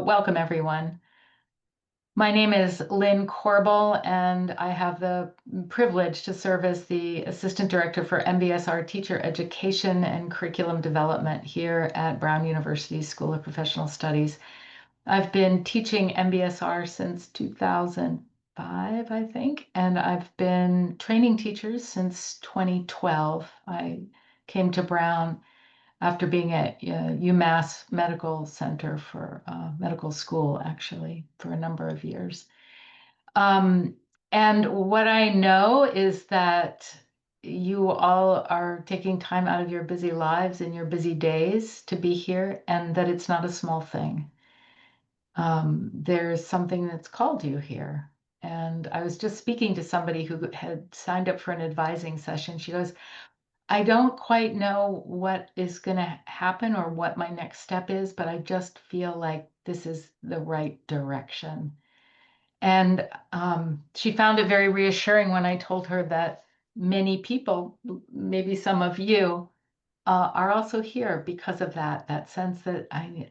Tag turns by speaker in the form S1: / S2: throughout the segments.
S1: welcome everyone. My name is Lynn Corbel, and I have the privilege to serve as the Assistant Director for MBSR Teacher Education and Curriculum Development here at Brown University School of Professional Studies. I've been teaching MBSR since 2005, I think, and I've been training teachers since 2012. I came to Brown after being at UMass Medical Center for medical school, actually, for a number of years. And what I know is that you all are taking time out of your busy lives and your busy days to be here, and that it's not a small thing. There's something that's called you here. And I was just speaking to somebody who had signed up for an advising session. She goes, I don't quite know what is going to happen or what my next step is, but I just feel like this is the right direction. And she found it very reassuring when I told her that many people, maybe some of you, are also here because of that sense that I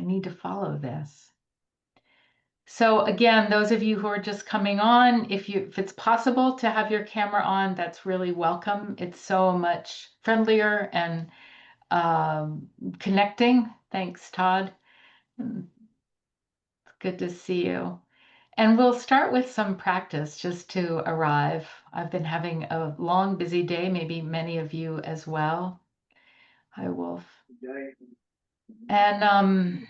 S1: need to follow this. So again, those of you who are just coming on, if it's possible to have your camera on, that's really welcome. It's so much friendlier and connecting. Thanks, Todd. Good to see you. And we'll start with some practice just to arrive. I've been having a long, busy day, maybe many of you as well. Hi, Wolf. And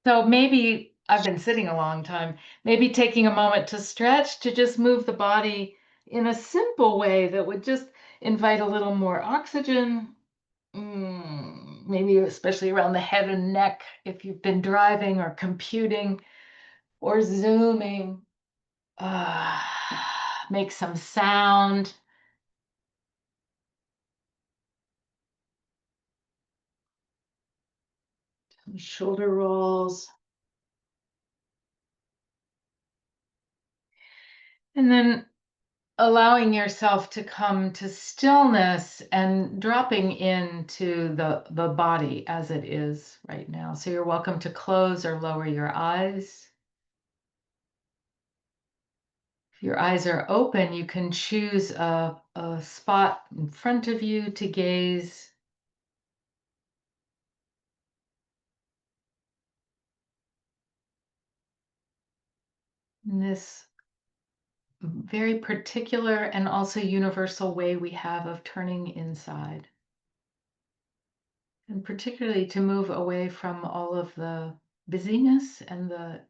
S1: so maybe I've been sitting a long time, maybe taking a moment to stretch, to just move the body in a simple way that would just invite a little more oxygen, maybe especially around the head and neck if you've been driving or computing or Zooming. Make some sound. Some shoulder rolls. And then allowing yourself to come to stillness and dropping into the body as it is right now. So you're welcome to close or lower your eyes. If your eyes are open, you can choose a spot in front of you to gaze. In this very particular and also universal way we have of turning inside. And particularly to move away from all of the busyness and the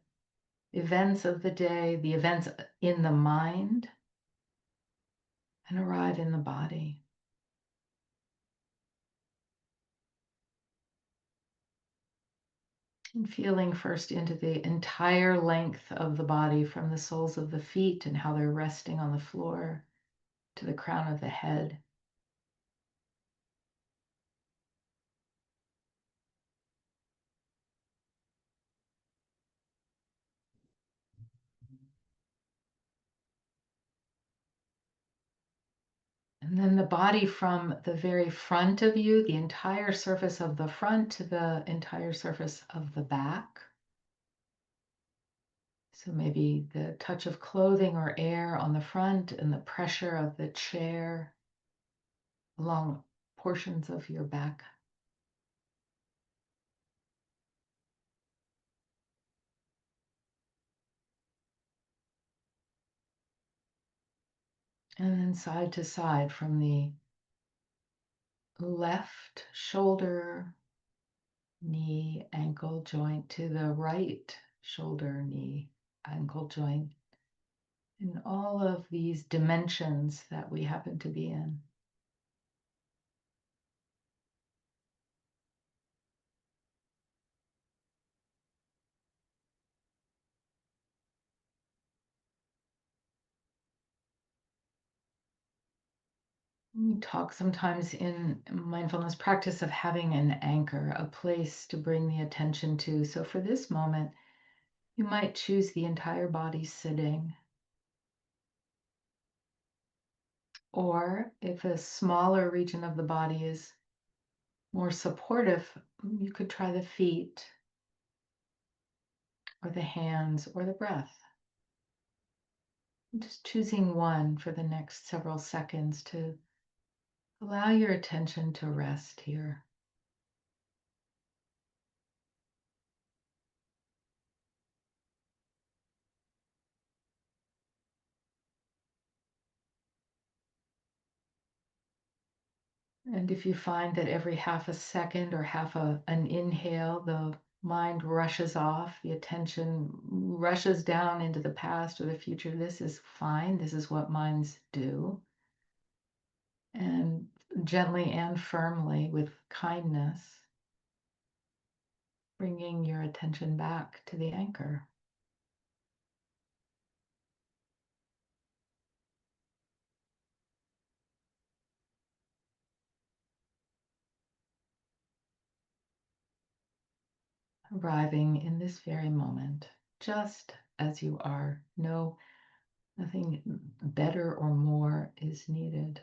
S1: events of the day, the events in the mind, and arrive in the body. And feeling first into the entire length of the body, from the soles of the feet and how they're resting on the floor to the crown of the head. And then the body from the very front of you, the entire surface of the front to the entire surface of the back. So maybe the touch of clothing or air on the front and the pressure of the chair along portions of your back. And then side to side from the left shoulder, knee, ankle joint to the right shoulder, knee, ankle joint, in all of these dimensions that we happen to be in. We talk sometimes in mindfulness practice of having an anchor, a place to bring the attention to. So for this moment, you might choose the entire body sitting. Or if a smaller region of the body is more supportive, you could try the feet. or the hands or the breath. Just choosing one for the next several seconds to allow your attention to rest here. And if you find that every half a second or an inhale, the mind rushes off, the attention rushes down into the past or the future, this is fine. This is what minds do. And gently and firmly, with kindness, bringing your attention back to the anchor. Arriving in this very moment, just as you are. Nothing better or more is needed.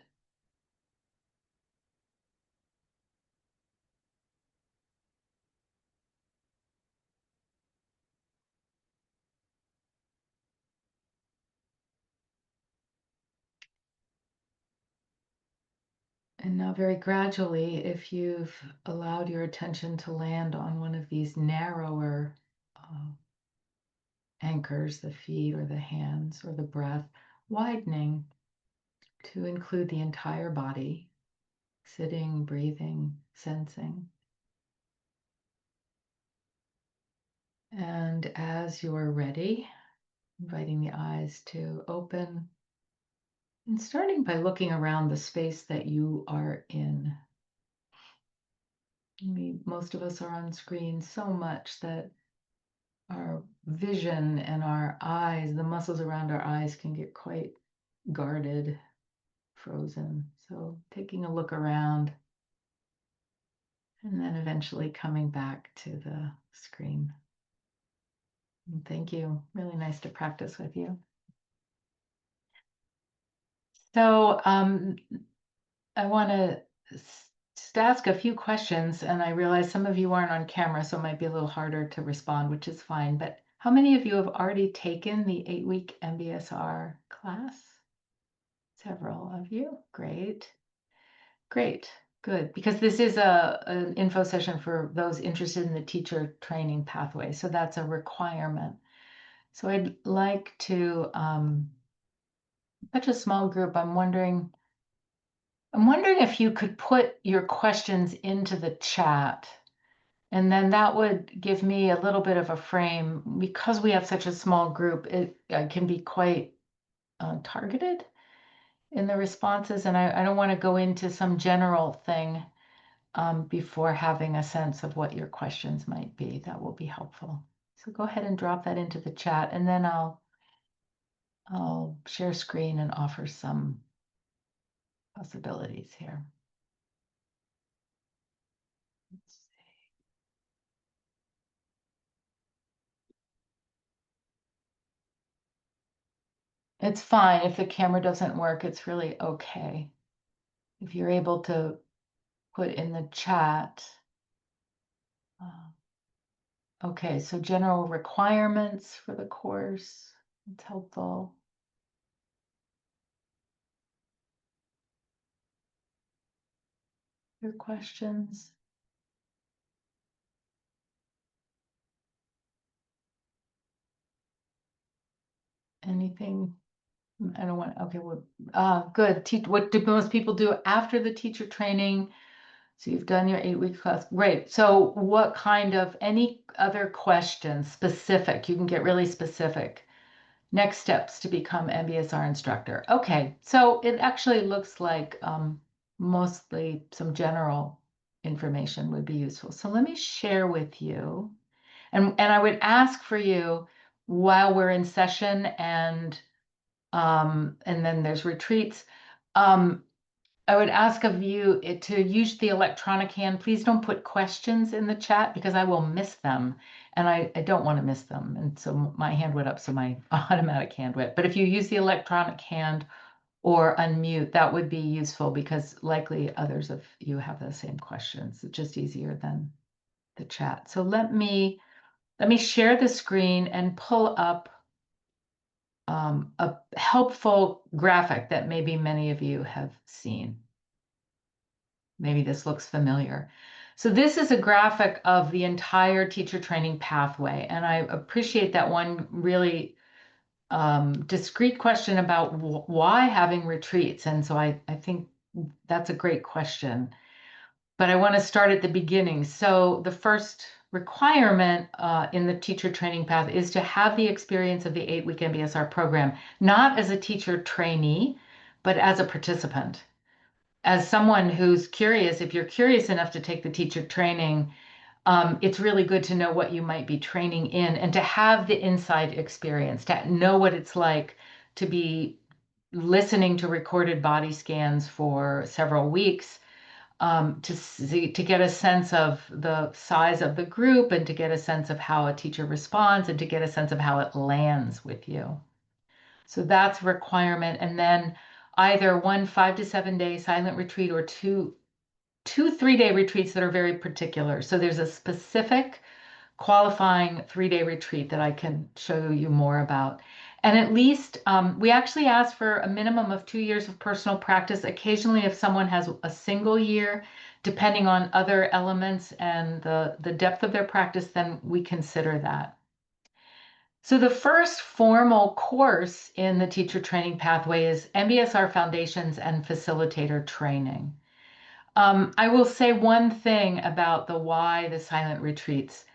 S1: And now, very gradually, if you've allowed your attention to land on one of these narrower anchors, the feet or the hands or the breath, widening to include the entire body, sitting, breathing, sensing. And as you're ready, inviting the eyes to open and starting by looking around the space that you are in. Most of us are on screen so much that our vision and our eyes, the muscles around our eyes can get quite guarded, frozen. So taking a look around and then eventually coming back to the screen. And thank you. Really nice to practice with you. So I want to just ask a few questions, and I realize some of you aren't on camera, so it might be a little harder to respond, which is fine. But how many of you have already taken the 8-week MBSR class? Several of you. Great. Great. Good. Because this is an info session for those interested in the teacher training pathway. So that's a requirement. So I'd like to, such a small group, I'm wondering if you could put your questions into the chat, and then that would give me a little bit of a frame. Because we have such a small group, it can be quite targeted in the responses, and I don't want to go into some general thing before having a sense of what your questions might be. That will be helpful. So go ahead and drop that into the chat, and then I'll share screen and offer some possibilities here. Let's see. It's fine if the camera doesn't work. It's really okay. If you're able to put in the chat. Okay, so general requirements for the course. It's helpful. Your questions? Anything? I don't want, okay, well, good. What do most people do after the teacher training? So you've done your 8-week class. Great. So what kind of, any other questions, specific? You can get really specific. Next steps to become MBSR instructor. Okay, so it actually looks like mostly some general information would be useful. So let me share with you, and I would ask for you while we're in session and then there's retreats. I would ask of you to use the electronic hand. Please don't put questions in the chat because I will miss them, and I don't want to miss them. And so my hand went up, so my automatic hand went. But if you use the electronic hand or unmute, that would be useful because likely others of you have the same questions. It's just easier than the chat. So let me Let me share the screen and pull up a helpful graphic that maybe many of you have seen. Maybe this looks familiar. So this is a graphic of the entire teacher training pathway, and I appreciate that one really discrete question about why having retreats. And so I think that's a great question. But I want to start at the beginning. So the first requirement in the teacher training path is to have the experience of the 8-week MBSR program, not as a teacher trainee, but as a participant. As someone who's curious, if you're curious enough to take the teacher training, it's really good to know what you might be training in and to have the inside experience, to know what it's like to be listening to recorded body scans for several weeks, to get a sense of the size of the group and to get a sense of how a teacher responds and to get a sense of how it lands with you. So that's a requirement. And then either one 5 to 7 day silent retreat or two 3-day retreats that are very particular. So there's a specific qualifying 3-day retreat that I can show you more about. And at least we actually ask for a minimum of 2 years of personal practice. Occasionally, if someone has a single year, depending on other elements and the depth of their practice, then we consider that. So the first formal course in the teacher training pathway is MBSR Foundations and Facilitator Training. I will say one thing about the why the silent retreats.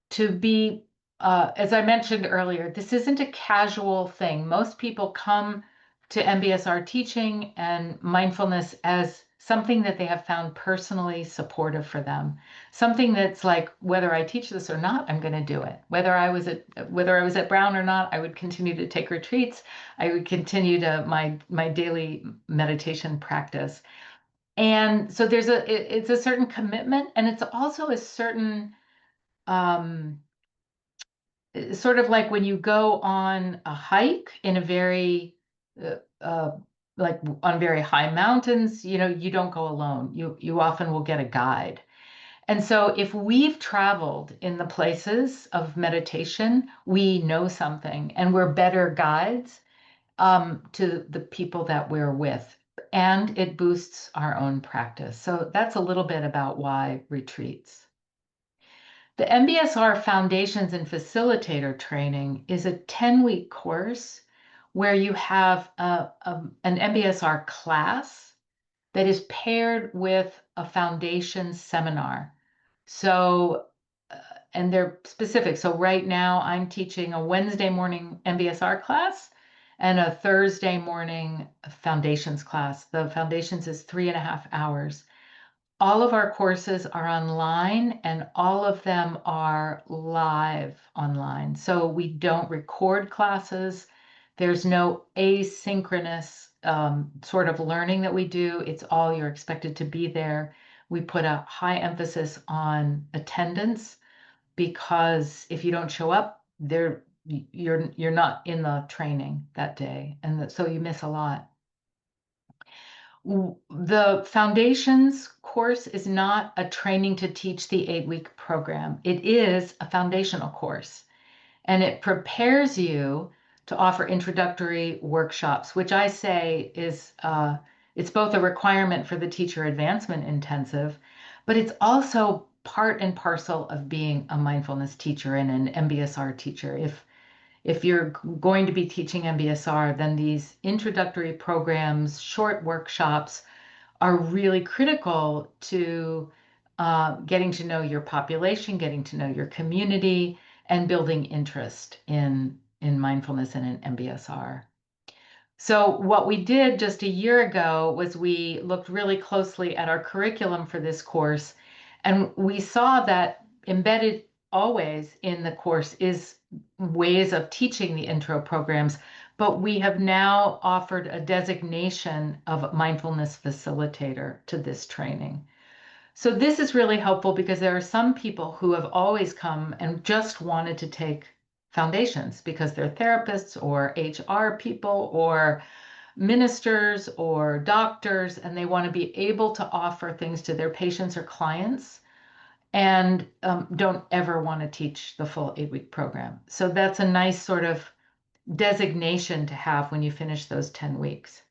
S1: To be, as I mentioned earlier, this isn't a casual thing. Most people come to MBSR teaching and mindfulness as something that they have found personally supportive for them. Something that's like, whether I teach this or not, I'm going to do it. Whether I was at Brown or not, I would continue to take retreats. I would continue to my daily meditation practice. And so it's a certain commitment, and it's also a certain sort of like when you go on a hike in a very uh, uh, like on very high mountains, you don't go alone. You often will get a guide. And so if we've traveled in the places of meditation, we know something, and we're better guides to the people that we're with, and it boosts our own practice. So that's a little bit about why retreats. The MBSR Foundations and Facilitator Training is a 10-week course where you have an MBSR class that is paired with a foundation seminar. So, and they're specific. So right now I'm teaching a Wednesday morning MBSR class and a Thursday morning foundations class. The foundations is 3.5 hours. All of our courses are online and all of them are live online. So we don't record classes. There's no asynchronous sort of learning that we do. It's all you're expected to be there. We put a high emphasis on attendance because if you don't show up, you're not in the training that day, and so you miss a lot. The foundations course is not a training to teach the 8-week program. It is a foundational course, and it prepares you to offer introductory workshops, which I say is it's both a requirement for the teacher advancement intensive, but it's also part and parcel of being a mindfulness teacher and an MBSR teacher. If you're going to be teaching MBSR, then these introductory programs, short workshops are really critical to getting to know your population, getting to know your community, and building interest in mindfulness and in MBSR. So what we did just a year ago was we looked really closely at our curriculum for this course, and we saw that embedded always in the course is ways of teaching the intro programs, but we have now offered a designation of mindfulness facilitator to this training. So this is really helpful because there are some people who have always come and just wanted to take foundations because they're therapists or HR people or ministers or doctors, and they want to be able to offer things to their patients or clients and don't ever want to teach the full 8-week program. So that's a nice sort of designation to have when you finish those 10 weeks.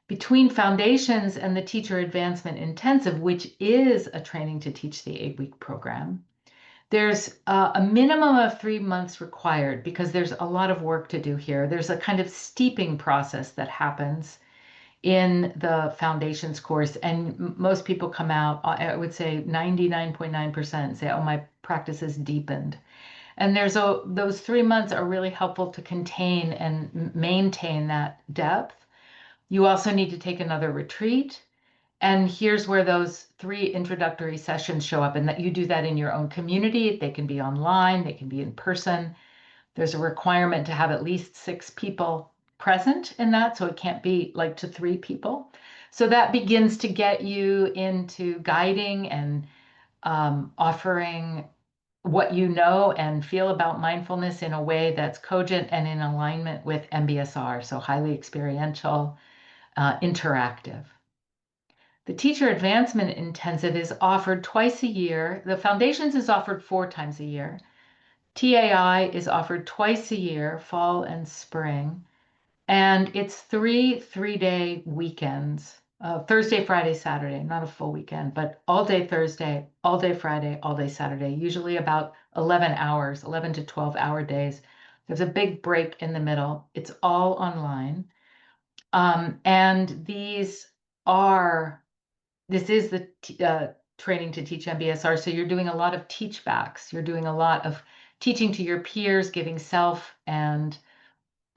S1: Between foundations and the teacher advancement intensive, which is a training to teach the 8-week program, there's a minimum of 3 months required because there's a lot of work to do here. There's a kind of steeping process that happens in the foundations course, and most people come out, I would say 99.9% say, oh, my practice is deepened. And those 3 months are really helpful to contain and maintain that depth. You also need to take another retreat. And here's where those 3 introductory sessions show up, and that you do that in your own community. They can be online, they can be in person. There's a requirement to have at least 6 people present in that, so it can't be like to 3 people. So that begins to get you into guiding and offering what you know and feel about mindfulness in a way that's cogent and in alignment with MBSR, so highly experiential, interactive. The Teacher Advancement Intensive is offered twice a year. The Foundations is offered 4 times a year. TAI is offered twice a year, fall and spring. And it's 3 3-day weekends, Thursday, Friday, Saturday, not a full weekend, but all day Thursday, all day Friday, all day Saturday, usually about 11 hours, 11 to 12-hour days. There's a big break in the middle. It's all online. And this is the training to teach MBSR. So you're doing a lot of teach backs. You're doing a lot of teaching to your peers, giving self, and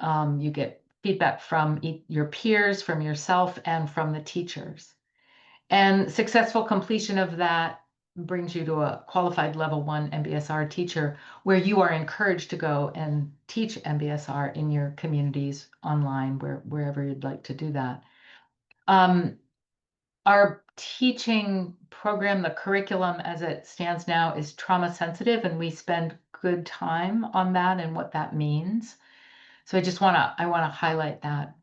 S1: you get feedback from your peers, from yourself, and from the teachers. And successful completion of that brings you to a qualified level 1 MBSR teacher, where you are encouraged to go and teach MBSR in your communities online, wherever you'd like to do that. Our teaching program, the curriculum as it stands now, is trauma sensitive, and we spend good time on that and what that means. So I want to highlight that.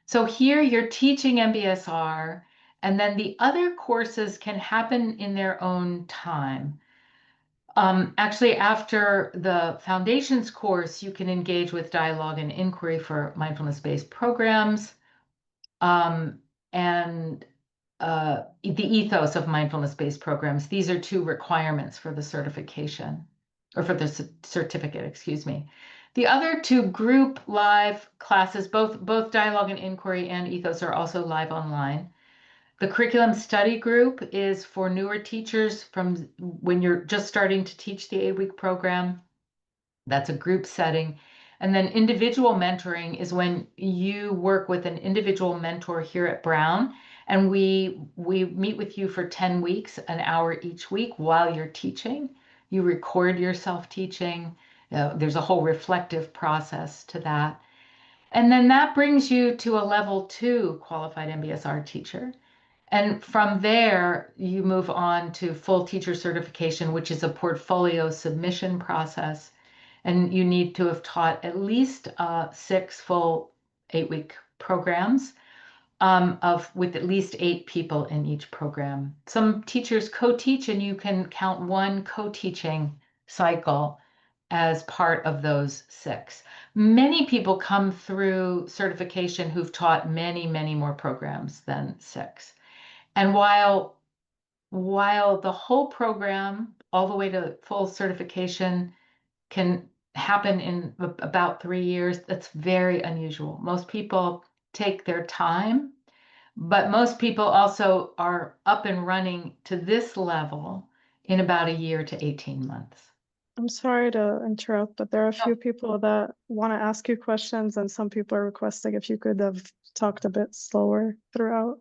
S1: So here you're teaching MBSR, and then the other courses can happen in their own time. Actually, after the foundations course, you can engage with dialogue and inquiry for mindfulness-based programs. And the ethos of mindfulness-based programs. These are 2 requirements for the certification, or for the certificate, excuse me. The other 2 group live classes, both dialogue and inquiry and ethos, are also live online. The curriculum study group is for newer teachers from when you're just starting to teach the 8-week program. That's a group setting. And then individual mentoring is when you work with an individual mentor here at Brown, and we meet with you for 10 weeks, an hour each week while you're teaching. You record yourself teaching. There's a whole reflective process to that. And then that brings you to a level 2 qualified MBSR teacher. And from there, you move on to full teacher certification, which is a portfolio submission process. And you need to have taught at least 6 full 8-week programs with at least 8 people in each program. Some teachers co-teach, and you can count 1 co-teaching cycle as part of those 6. Many people come through certification who've taught many, many more programs than 6. And while the whole program, all the way to full certification, can happen in about 3 years, that's very unusual. Most people take their time, but most people also are up and running to this level in about a year to 18 months.
S2: I'm sorry to interrupt, but there are a few people that want to ask you questions, and some people are requesting if you could have talked a bit slower throughout.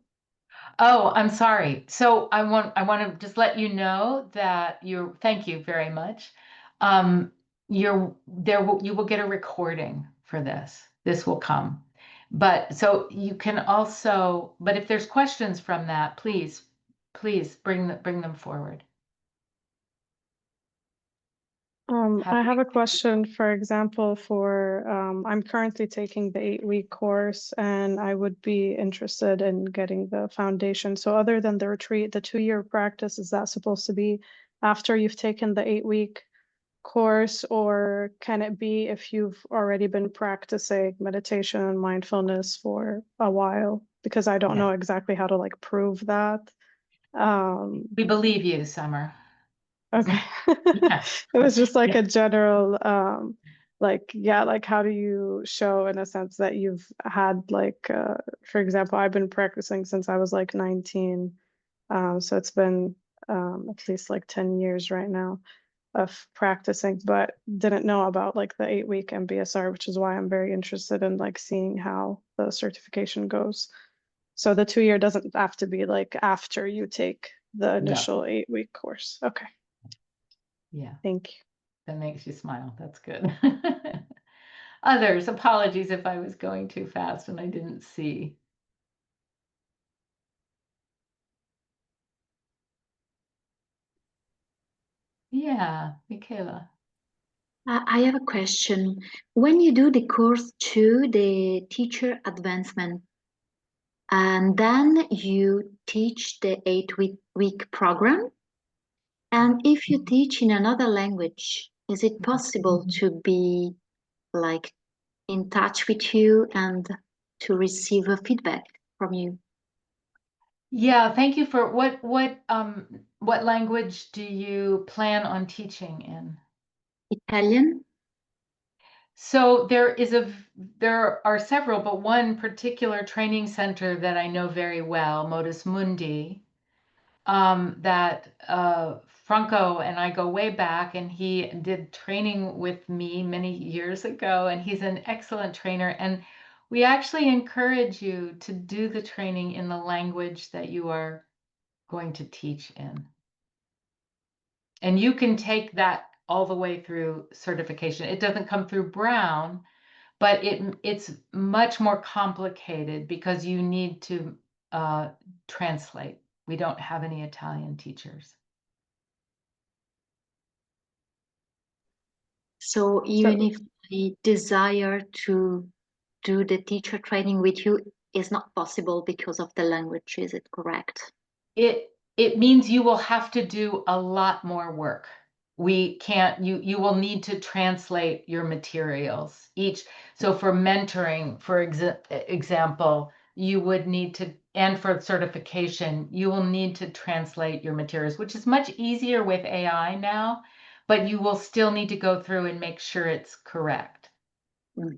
S1: Oh, I'm sorry. So I want to just let you know that thank you very much. You will get a recording for this. This will come. But so you can also, but if there's questions from that, please bring them forward.
S2: I have a question, for example, I'm currently taking the 8-week course, and I would be interested in getting the foundation. So other than the retreat, the 2-year practice, is that supposed to be after you've taken the 8-week course, or can it be if you've already been practicing meditation and mindfulness for a while? Because I don't
S1: Yeah.
S2: know exactly how to like prove that.
S1: We believe you, Summer.
S2: Okay.
S1: Yeah.
S2: It was just like
S1: Yeah.
S2: a general, like, yeah, like how do you show in a sense that you've had like, for example, I've been practicing since I was like 19. So it's been at least like 10 years right now of practicing, but didn't know about like the 8-week MBSR, which is why I'm very interested in like seeing how the certification goes. So the 2-year doesn't have to be like after you take the
S1: No.
S2: initial 8-week course. Okay,
S1: Yeah.
S2: thank you.
S1: That makes you smile. That's good. Others, apologies if I was going too fast and I didn't see. Yeah, Michaela.
S3: I have a question. When you do the course 2, the teacher advancement, and then you teach the 8-week program, and if you teach in another language, is it possible to be like in touch with you and to receive a feedback from you?
S1: Yeah, thank you for what language do you plan on teaching in?
S3: Italian?
S1: So there are several, but one particular training center that I know very well, Modus Mundi, that Franco and I go way back, and he did training with me many years ago, and he's an excellent trainer. And we actually encourage you to do the training in the language that you are going to teach in. And you can take that all the way through certification. It doesn't come through Brown, but it's much more complicated because you need to translate. We don't have any Italian teachers.
S3: So even
S2: So
S3: if I desire to do the teacher training with you, is not possible because of the language, is it correct?
S1: It means you will have to do a lot more work. We can't, you will need to translate your materials each. So for mentoring, for example, you would need to, and for certification, you will need to translate your materials, which is much easier with AI now, but you will still need to go through and make sure it's correct.
S3: Mhm.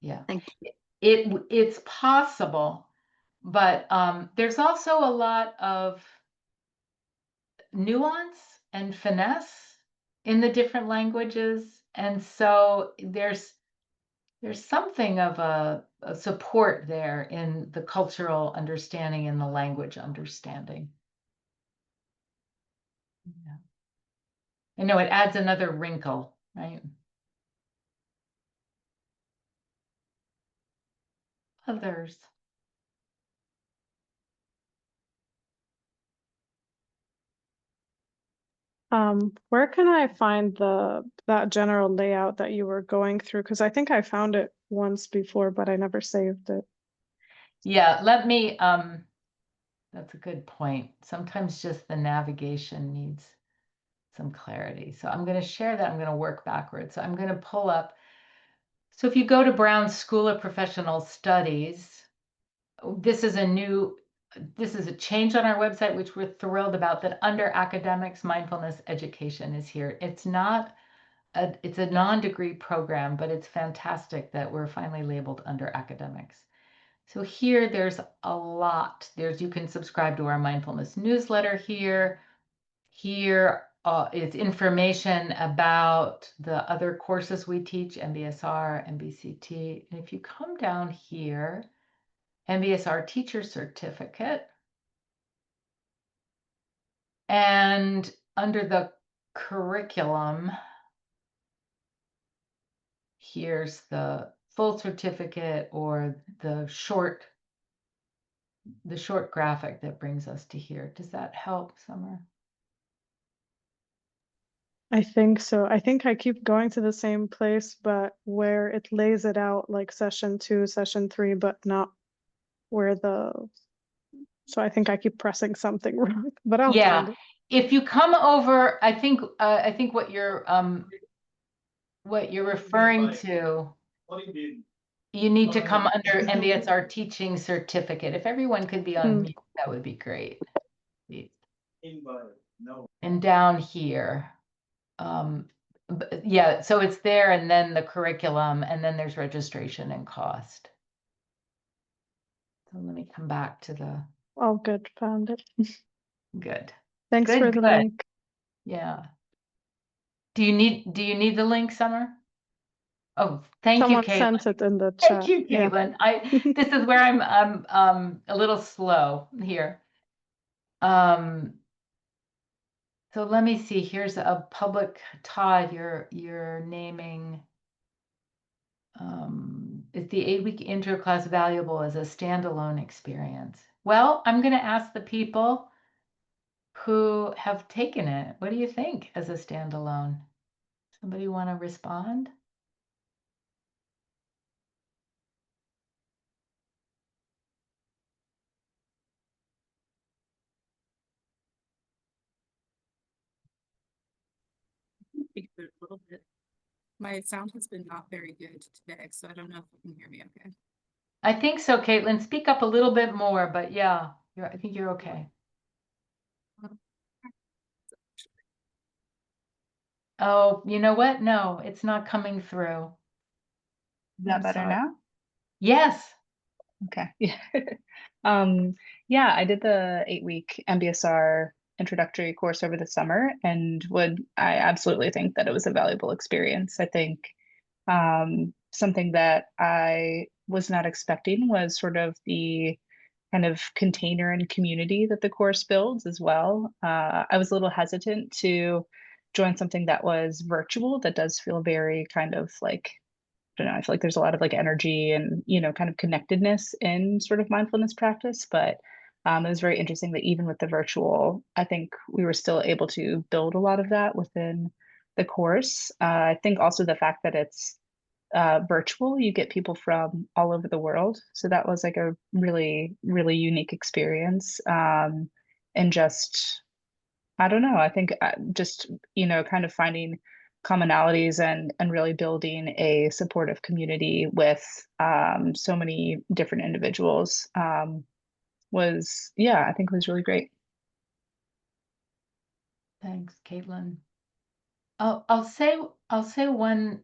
S1: Yeah.
S3: Thank you.
S1: It's possible, but there's also a lot of nuance and finesse in the different languages, and so there's something of a support there in the cultural understanding and the language understanding. Yeah. I know it adds another wrinkle, right? Others.
S2: where can I find that general layout that you were going through? Because I think I found it once before, but I never saved it.
S1: Yeah, that's a good point. Sometimes just the navigation needs some clarity. So I'm going to share that. I'm going to work backwards. So I'm going to pull up. So if you go to Brown School of Professional Studies, this is a change on our website, which we're thrilled about, that under academics, mindfulness education is here. It's a non-degree program, but it's fantastic that we're finally labeled under academics. So here there's a lot. You can subscribe to our mindfulness newsletter here. Here is information about the other courses we teach, MBSR, MBCT. And if you come down here, MBSR Teacher Certificate, and under the curriculum, here's the full certificate or the short graphic that brings us to here. Does that help, Summer?
S2: I think so. I think I keep going to the same place, but where it lays it out like session 2, session 3, but not where so I think I keep pressing something wrong, but I'll
S1: Yeah,
S2: find it.
S1: if you come over, I think what you're referring to, you need to come under MBSR teaching certificate. If everyone could be on mute, that would be great. And down here, yeah, so it's there, and then the curriculum, and then there's registration and cost. So let me come back to the.
S2: Oh, good, found it.
S1: Good.
S2: Thanks for the link.
S1: Yeah. Do you need the link, Summer? Oh, thank you,
S2: Someone
S1: Caitlin.
S2: sent it in the chat.
S1: Thank you, Caitlin. Yeah. This is where I'm a little slow here. So let me see. Here's a public. Todd, you're naming. Is the 8-week intro class valuable as a standalone experience? Well, I'm going to ask the people who have taken it. What do you think as a standalone? Somebody want to respond?
S4: A little bit. My sound has been not very good today, so I don't know if you can hear me okay.
S1: I think so, Caitlin. Speak up a little bit more, but yeah, I think you're okay. Oh, you know what? No, it's not coming through.
S5: Is that better now?
S1: Yes.
S5: Okay. Yeah. Yeah, I did the 8-week MBSR introductory course over the summer, and I absolutely think that it was a valuable experience. I think something that I was not expecting was sort of the kind of container and community that the course builds as well. I was a little hesitant to join something that was virtual, that does feel very kind of like, I don't know, I feel like there's a lot of like energy and, kind of connectedness in sort of mindfulness practice. But it was very interesting that even with the virtual, I think we were still able to build a lot of that within the course. I think also the fact that it's virtual, you get people from all over the world. So that was like a really, really unique experience. And just, I don't know, I think just, kind of finding commonalities and really building a supportive community with so many different individuals was, yeah, I think was really great.
S1: Thanks, Caitlin. I'll say one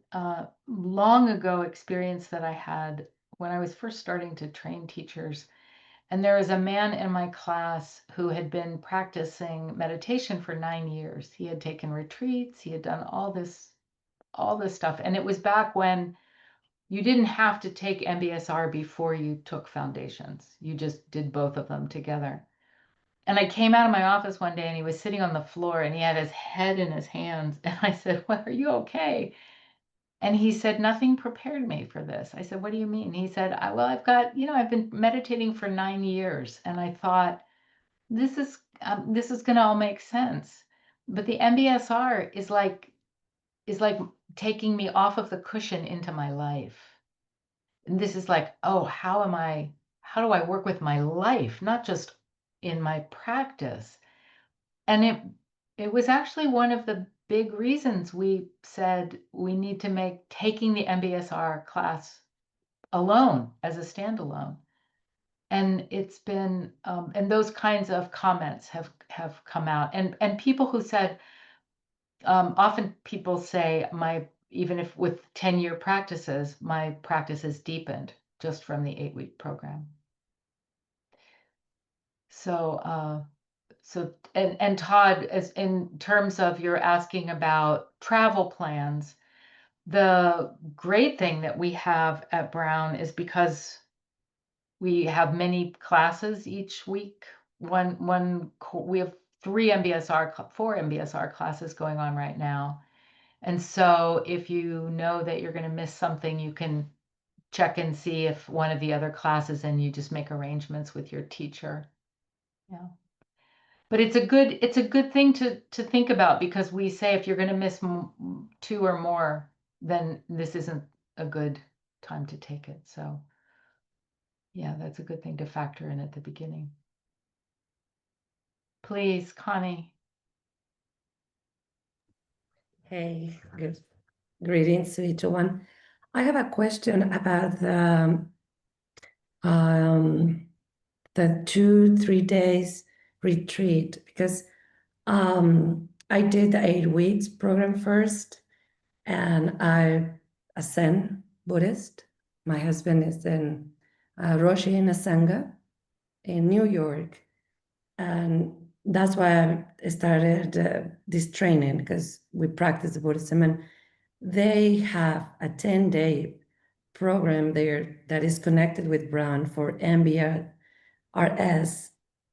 S1: long ago experience that I had when I was first starting to train teachers. And there was a man in my class who had been practicing meditation for 9 years. He had taken retreats, he had done all this stuff. And it was back when you didn't have to take MBSR before you took foundations. You just did both of them together. And I came out of my office one day and he was sitting on the floor and he had his head in his hands. And I said, "Well, are you okay?" And he said, "Nothing prepared me for this." I said, "What do you mean?" He said, I've got, I've been meditating for 9 years. And I thought, this is going to all make sense. But the MBSR is like taking me off of the cushion into my life. And this is like, oh, how do I work with my life, not just in my practice? And it was actually one of the big reasons we said we need to make taking the MBSR class alone as a standalone. And it's been, and those kinds of comments have come out, and people who said, often people say even if with 10-year practices, my practice is deepened just from the 8-week program. So, and Todd, as in terms of you're asking about travel plans, the great thing that we have at Brown is because we have many classes each week. We have 4 MBSR classes going on right now. And so if you know that you're going to miss something, you can check and see if one of the other classes, and you just make arrangements with your teacher. Yeah. But it's a good thing to think about, because we say if you're going to miss 2 or more, then this isn't a good time to take it. So yeah, that's a good thing to factor in at the beginning. Please, Connie.
S6: Hey, good greetings to each one. I have a question about um, the 2-3 days retreat because I did the 8 weeks program first, and I a Zen Buddhist. My husband is in Roshi in a Sangha in New York, and that's why I started this training, because we practice Buddhism, and they have a 10-day program there that is connected with Brown for MBSR.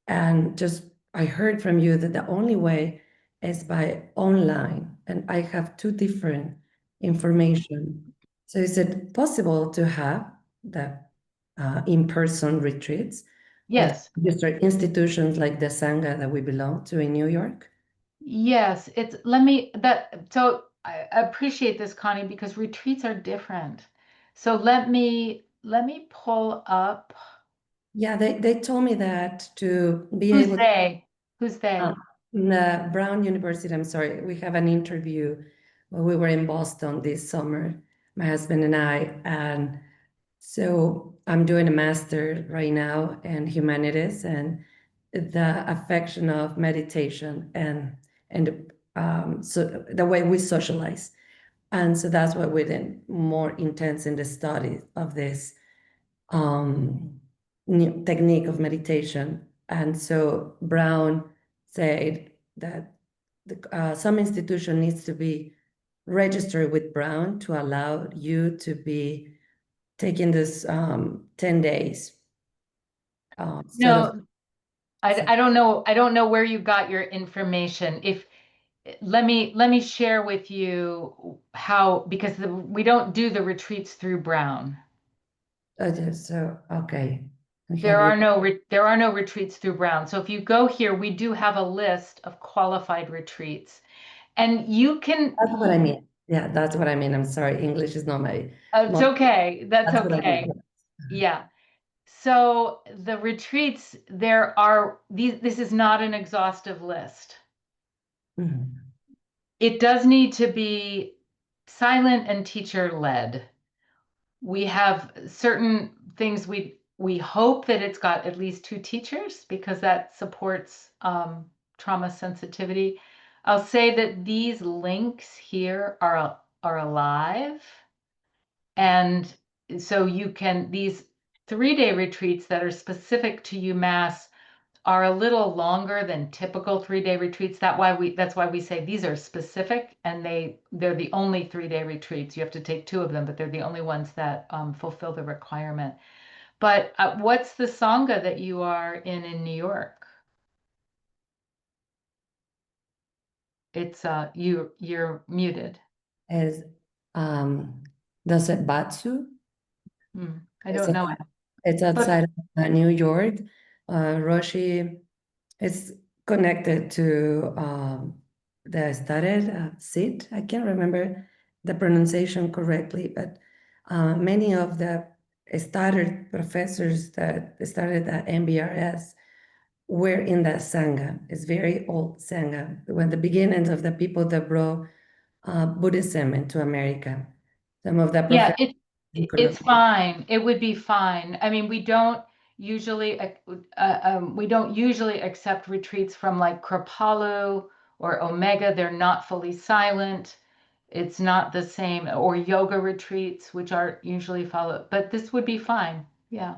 S6: And just I heard from you that the only way is by online, and I have two different information. So is it possible to have the in-person retreats with
S1: Yes.
S6: district institutions like the Sangha that we belong to in New York?
S1: Yes, so I appreciate this, Connie, because retreats are different. So let me pull up.
S6: Yeah, they told me that to be
S1: Who's
S6: able
S1: they? Who's
S6: uh,
S1: they?
S6: in the Brown University, I'm sorry, we have an interview. We were in Boston this summer, my husband and I, and so I'm doing a master right now in humanities and the affection of meditation and so the way we socialize. And so that's why we're then more intense in the study of this new technique of meditation. And so Brown said that some institution needs to be registered with Brown to allow you to be taking this 10 days. Instead of
S1: No, I don't know. I don't know where you got your information. Let me share with you how, because we don't do the retreats through Brown.
S6: so okay.
S1: There are no retreats through Brown. So if you go here, we do have a list of qualified retreats, and you can.
S6: That's what I mean. Yeah, that's what I mean. I'm sorry, English is not my.
S1: It's okay. That's
S6: That's what I
S1: okay.
S6: mean.
S1: Yeah. So the retreats, there are these. This is not an exhaustive list.
S6: Mhm.
S1: It does need to be silent and teacher led. We have certain things we hope that it's got at least 2 teachers, because that supports trauma sensitivity. I'll say that these links here are alive, and so you can, these 3-day retreats that are specific to UMass are a little longer than typical 3-day retreats. That's why we say these are specific, and they're the only 3-day retreats. You have to take 2 of them, but they're the only ones that fulfill the requirement. But what's the Sangha that you are in New York? It's you're muted.
S6: Is does it Batsu?
S1: I don't know it.
S6: It's
S1: But
S6: outside of New York. Roshi is connected to the started seat. I can't remember the pronunciation correctly, but many of the started professors that started at MBRS were in that Sangha. It's very old Sangha. When the beginnings of the people that brought Buddhism into America. Some of the
S1: yeah,
S6: professors in
S1: it's
S6: Colombia.
S1: fine. It would be fine. I mean, we don't usually accept retreats from like Kripalu or Omega. They're not fully silent. It's not the same, or yoga retreats, which are usually followed, but this would be fine. Yeah,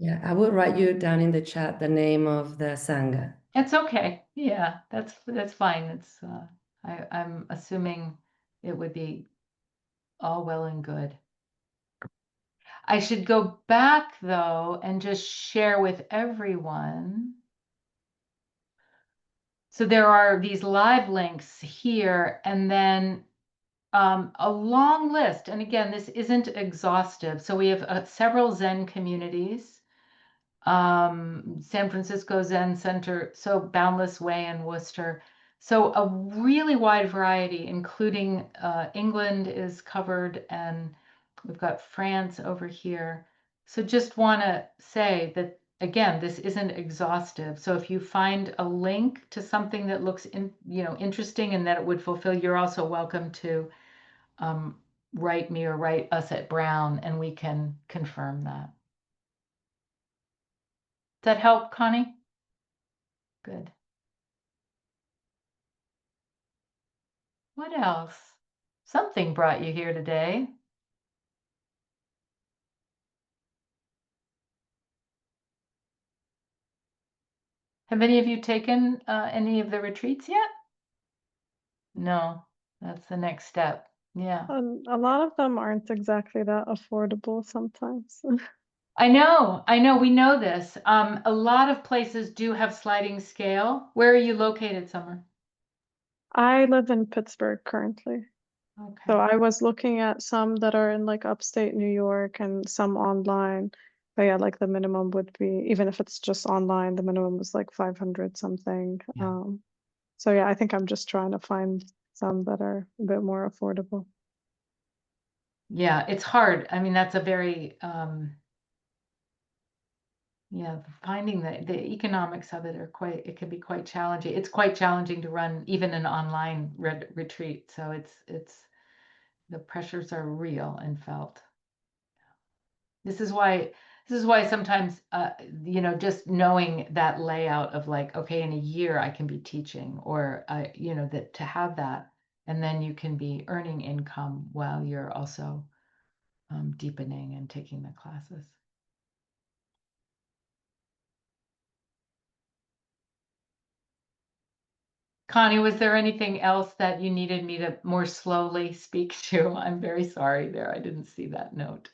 S6: Yeah, I will write you down in the chat the name of the Sangha.
S1: it's okay. Yeah, that's fine. It's I'm assuming it would be all well and good. I should go back though and just share with everyone. So there are these live links here, and then a long list. And again, this isn't exhaustive. So we have several Zen communities, San Francisco Zen Center, so Boundless Way in Worcester. So a really wide variety, including England is covered, and we've got France over here. So just want to say that again, this isn't exhaustive. So if you find a link to something that looks interesting and that it would fulfill, you're also welcome to write me or write us at Brown, and we can confirm that. Does that help, Connie? Good. What else? Something brought you here today. Have any of you taken any of the retreats yet? No, that's the next step. Yeah.
S2: A lot of them aren't exactly that affordable sometimes.
S1: I know, we know this. A lot of places do have sliding scale. Where are you located, Summer?
S2: I live in Pittsburgh currently.
S1: Okay.
S2: So I was looking at some that are in like upstate New York and some online. But yeah, like the minimum would be, even if it's just online, the minimum is like 500 something.
S1: Yeah.
S2: So yeah, I think I'm just trying to find some that are a bit more affordable.
S1: Yeah, it's hard. I mean, that's a very finding the economics of it it can be quite challenging. It's quite challenging to run even an online retreat. So it's the pressures are real and felt. This is why sometimes just knowing that layout of like, okay, in a year I can be teaching, or that to have that, and then you can be earning income while you're also deepening and taking the classes. Connie, was there anything else that you needed me to more slowly speak to? I'm very sorry there. I didn't see that note.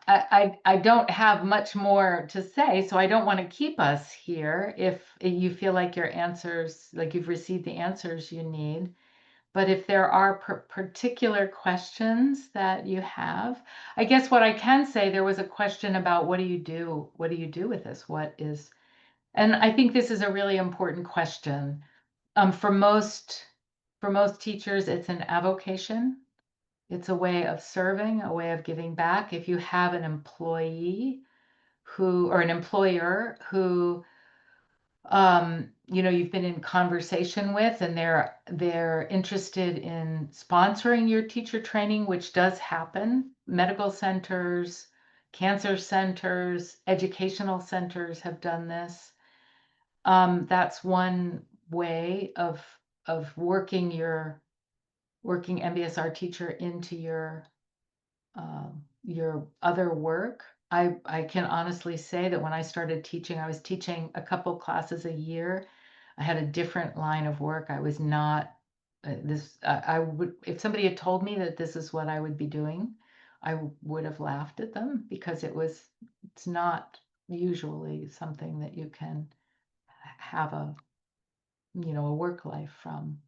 S1: I don't have much more to say, so I don't want to keep us here if you feel like your answers, like you've received the answers you need. But if there are particular questions that you have, I guess what I can say, there was a question about what do you do? What do you do with this? And I think this is a really important question. For most teachers, it's an avocation. It's a way of serving, a way of giving back. If you have an employee or an employer who you've been in conversation with, and they're interested in sponsoring your teacher training, which does happen. Medical centers, cancer centers, educational centers have done this. That's one way of working MBSR teacher into your other work. I can honestly say that when I started teaching, I was teaching a couple classes a year. I had a different line of work. I was not I would, if somebody had told me that this is what I would be doing, I would have laughed at them, because it's not usually something that you can have a work life from.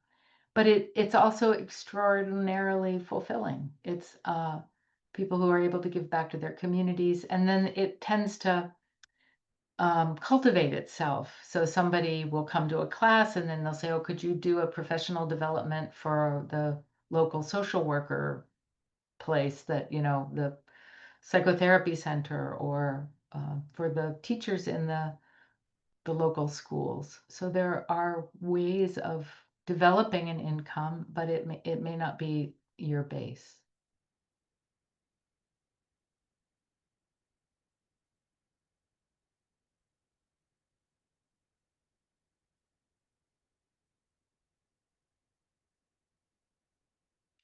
S1: But it's also extraordinarily fulfilling. It's people who are able to give back to their communities, and then it tends to cultivate itself. So somebody will come to a class, and then they'll say, oh, could you do a professional development for the local social worker place, that the psychotherapy center, or for the teachers in the local schools. So there are ways of developing an income, but it may not be your base.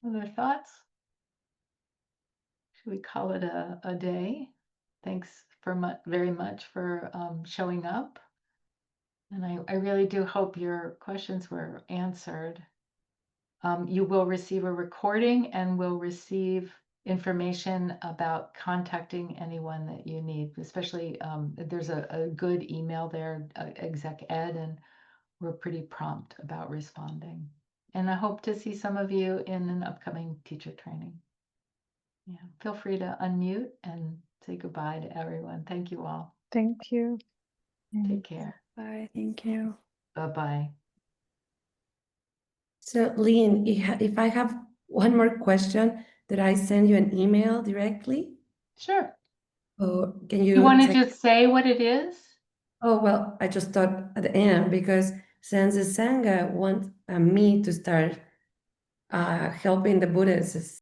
S1: Other thoughts? Should we call it a day? Thanks very much for showing up. And I really do hope your questions were answered. You will receive a recording and will receive information about contacting anyone that you need, especially there's a good email there, exec ed, and we're pretty prompt about responding. And I hope to see some of you in an upcoming teacher training. Yeah, feel free to unmute and say goodbye to everyone. Thank you all.
S2: Thank you.
S1: Take care.
S7: Bye. Thank you.
S1: Bye-bye.
S6: So, Lynn, if I have one more question. Did I send you an email directly?
S1: Sure.
S6: Or can
S1: You want to
S6: check?
S1: just say what it is?
S6: Oh, well, I just thought at the end, because since the Sangha want me to start helping the Buddhists